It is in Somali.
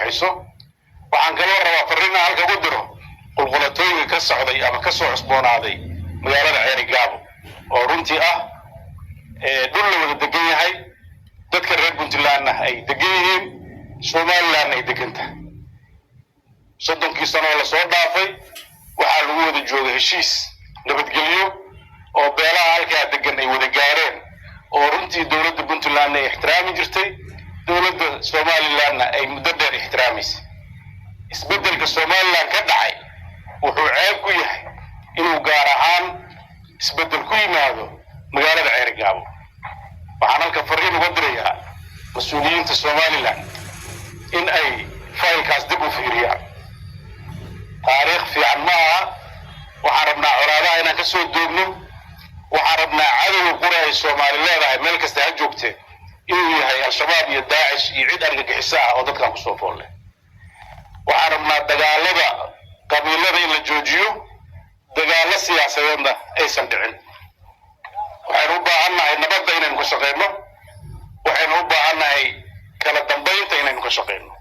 dhexayso waxaan kala rabaa fariin halka ugu diro qulqulatooyinka ka socday ama ka soo cusboonaaday magaalada Ceerigaabo oo runtii ah dhul la wada degan yahay dadka reer Puntland ay degan yihiin Somaliland ay degan tahay soddonkii sano la soo dhaafay waxaa lagu wada joogay heshiis nabadgelyo oo beelaha halka degan ay wada gaareen oo runtii dawladda Puntland ay ixtiraami jirtay dawladda Somaliland ay muddo dheer ixtiraamaysa isbeddelka Somaliland ka dhacay wuxuu ceeb ku yahay inuu gaar ahaan isbeddel ku yimaado magaalada Ceerigaabo waxaan halka fariin uga dirayaa mas'uuliyiinta Somaliland in ay faylkaas dib u fiiriyaan taariikh fiican ma aha waxaan rabnaa colaadaha inaan ka soo doogno waxaan rabnaa cadowga qura Soomaali leedahay meel kasta ha joogtee inuu yahay al-shabaab iyo daacish iyo cid argagixiso ah oo dadkan ku soo foolay waxaan rabnaa dagaalada qabiilada in la joojiyo dagaalo siyaasadeedna aysan dhicin waxaan u baahannahay nabadda inaynu ka shaqeyno waxaan u baahannahay kala dambeynta inaynu ka shaqeyno